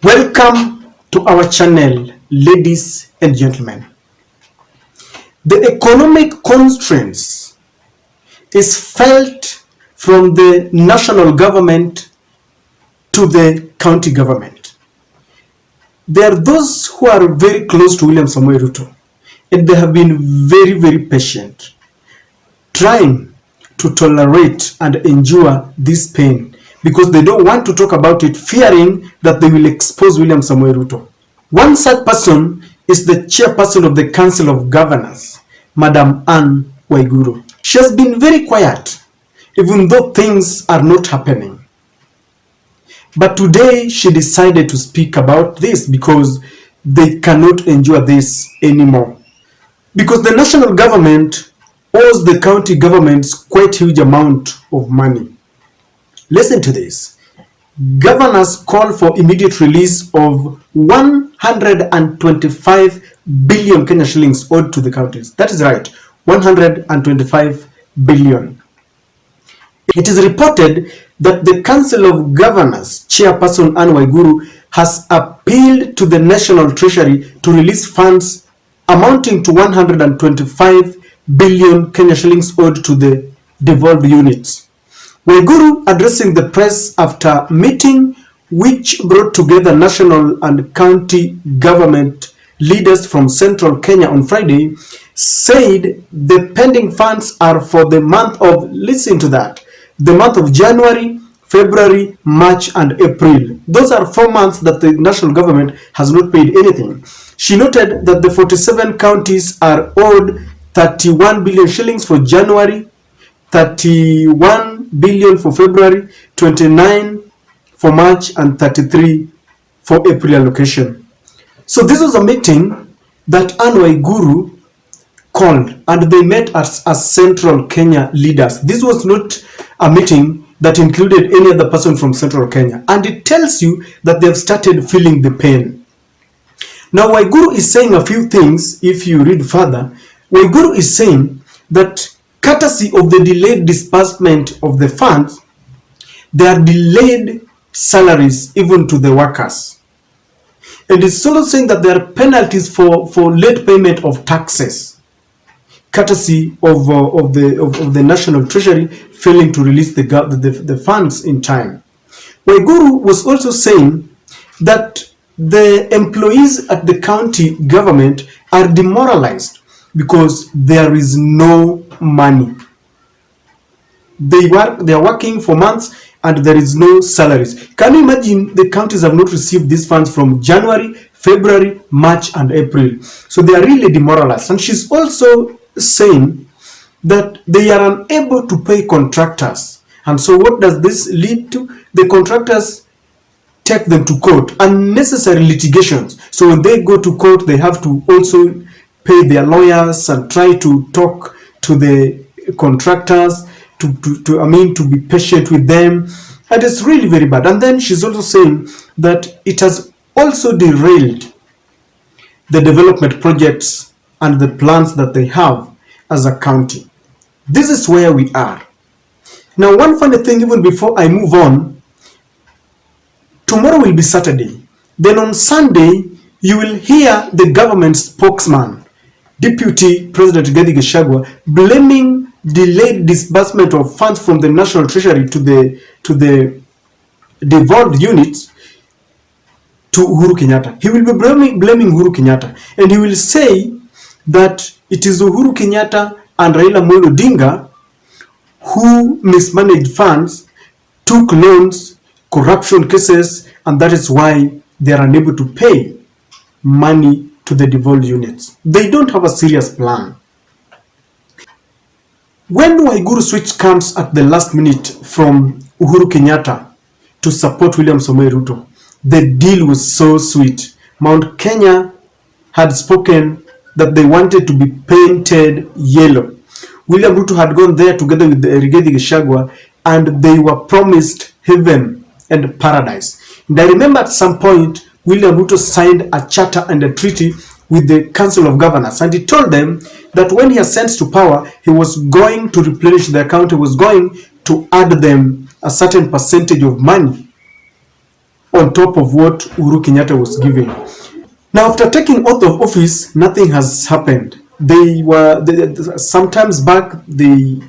Welcome to our channel, ladies and gentlemen. The economic constraints is felt from the national government to the county government. There are those who are very close to William Samoei Ruto, and they have been very patient, trying to tolerate and endure this pain because they don't want to talk about it, fearing that they will expose William Samoei Ruto. One such person is the chairperson of the Council of Governors, Madam Anne Waiguru. She has been very quiet, even though things are not happening. But today she decided to speak about this because they cannot endure this anymore. Because the national government owes the county governments quite huge amount of money. Listen to this. Governors call for immediate release of 125 billion Kenya shillings owed to the counties. That is right, 125 billion. It is reported that the Council of Governors chairperson Anne Waiguru has appealed to the National Treasury to release funds amounting to 125 billion Kenya shillings owed to the devolved units. Waiguru, addressing the press after meeting which brought together national and county government leaders from central Kenya on Friday, said the pending funds are for the month of, listen to that, the month of January, February, March and April. Those are 4 months that the national government has not paid anything. She noted that the 47 counties are owed 31 billion shillings for January, 31 billion for February, 29 for March and 33 for April allocation. So this was a meeting that Anne Waiguru called, and they met as central Kenya leaders. This was not a meeting that included any other person from central Kenya, and it tells you that they have started feeling the pain. Now Waiguru is saying a few things. If you read further, Waiguru is saying that courtesy of the delayed disbursement of the funds, there are delayed salaries even to the workers. And it's also saying that there are penalties for late payment of taxes, courtesy of the National Treasury failing to release the funds in time. Waiguru was also saying that the employees at the county government are demoralized because there is no money. They are working for months and there is no salaries. Can you imagine? The counties have not received these funds from January, February, March and April. So they are really demoralized. And she's also saying that they are unable to pay contractors. And so what does this lead to? The contractors take them to court, unnecessary litigations. So when they go to court, they have to also pay their lawyers and try to talk to the contractors to be patient with them, and it's really very bad. And then she's also saying that it has also derailed the development projects and the plans that they have as a county. This is where we are now. One funny thing, even before I move on, tomorrow will be Saturday. Then on Sunday you will hear the government spokesman, Deputy President Rigathi Gachagua, blaming delayed disbursement of funds from the National Treasury to the devolved units to Uhuru Kenyatta. He will be blaming Uhuru Kenyatta, and he will say that it is Uhuru Kenyatta and Raila Amolo Odinga who mismanaged funds, took loans, corruption cases, and that is why they are unable to pay money to the devolved units. They don't have a serious plan. When Waiguru switch comes at the last minute from Uhuru Kenyatta to support William Samoei Ruto, the deal was so sweet. Mount Kenya had spoken that they wanted to be painted yellow. William Ruto had gone there together with the Rigathi Gachagua, and they were promised heaven and paradise. And I remember at some point William Ruto signed a charter and a treaty with the Council of Governors, and he told them that when he ascends to power, he was going to replenish the account, he was going to add them a certain percentage of money on top of what Uhuru Kenyatta was giving. Now, after taking oath of office, nothing has happened. Sometimes back, they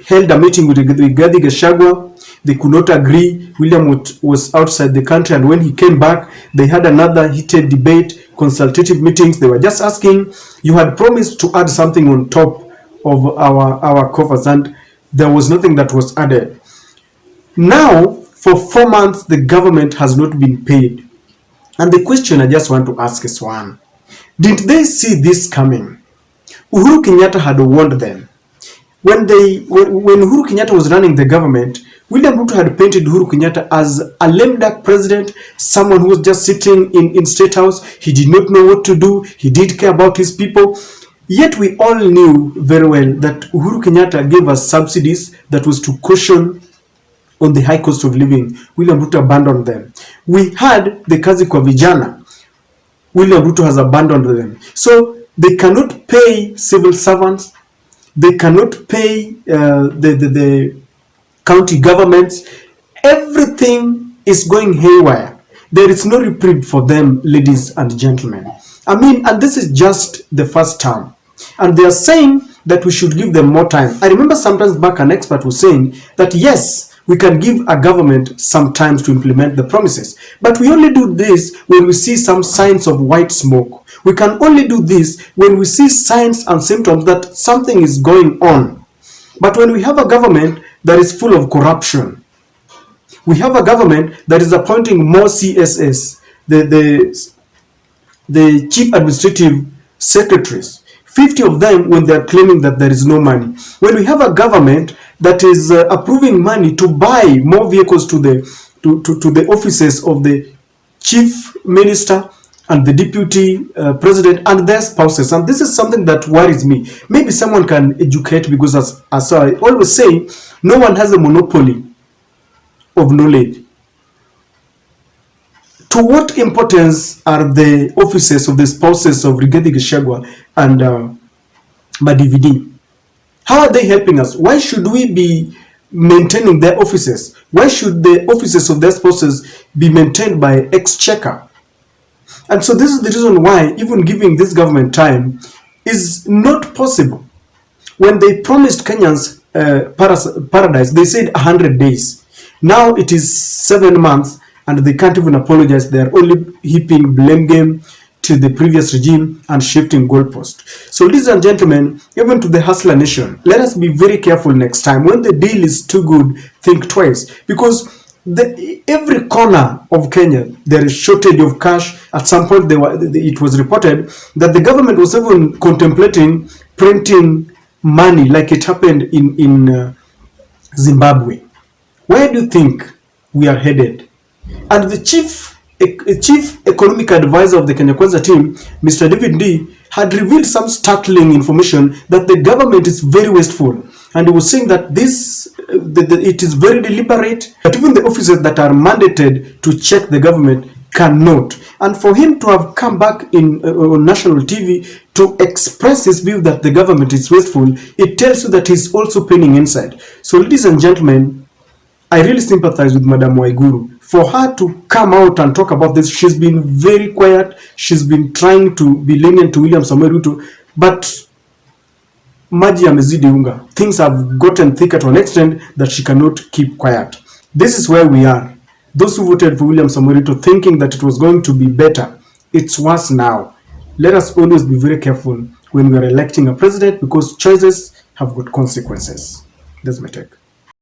held a meeting with Rigathi Gachagua. They could not agree. William was outside the country, and when he came back, they had another heated debate, consultative meetings. They were just asking, you had promised to add something on top of our coffers, and there was nothing that was added. Now, for 4 months, the government has not been paid. And the question I just want to ask is one. Did they see this coming? Uhuru Kenyatta had warned them. When Uhuru Kenyatta was running the government, William Ruto had painted Uhuru Kenyatta as a lame duck president, someone who was just sitting in State House. He did not know what to do. He did care about his people. Yet we all knew very well that Uhuru Kenyatta gave us subsidies that was to cushion on the high cost of living. William Ruto abandoned them. We had the kazi kwa vijana. William Ruto has abandoned them. So they cannot pay civil servants. They cannot pay the county governments. Everything is going haywire. There is no reprieve for them, ladies and gentlemen. I mean, and this is just the first term. And they are saying that we should give them more time. I remember sometimes back an expert was saying that yes, we can give a government some time to implement the promises. But we only do this when we see some signs of white smoke. We can only do this when we see signs and symptoms that something is going on. But when we have a government that is full of corruption, we have a government that is appointing more CSS, the chief administrative secretaries, 50 of them when they are claiming that there is no money. When we have a government that is approving money to buy more vehicles to the offices of the chief minister and the deputy president and their spouses, and this is something that worries me. Maybe someone can educate, because as I always say, no one has a monopoly of knowledge. To what importance are the offices of the spouses of Rigathi Gachagua and Madividi? How are they helping us? Why should we be maintaining their offices? Why should the offices of their spouses be maintained by exchequer? And so this is the reason why even giving this government time is not possible. When they promised Kenyans paradise, they said 100 days. Now it is 7 months, and they can't even apologize. They are only heaping blame game to the previous regime and shifting goalposts. So ladies and gentlemen, even to the hustler nation, let us be very careful next time. When the deal is too good, think twice, because every corner of Kenya there is shortage of cash. At some point it was reported that the government was even contemplating printing money like it happened in Zimbabwe. Where do you think we are headed? And the chief economic advisor of the Kenya Kwanza team, Mr. David D, had revealed some startling information that the government is very wasteful, and he was saying that it is very deliberate, that even the officers that are mandated to check the government cannot. And for him to have come back on national TV to express his view that the government is wasteful, it tells you that he's also paining inside. So ladies and gentlemen, I really sympathize with Madam Waiguru. For her to come out and talk about this, she's been very quiet. She's been trying to be lenient to William Samoei Ruto, but maji yamezidi unga. Things have gotten thicker to an extent that she cannot keep quiet. This is where we are. Those who voted for William Samoei Ruto thinking that it was going to be better, it's worse now. Let us always be very careful when we are electing a president, because choices have got consequences. That's my take.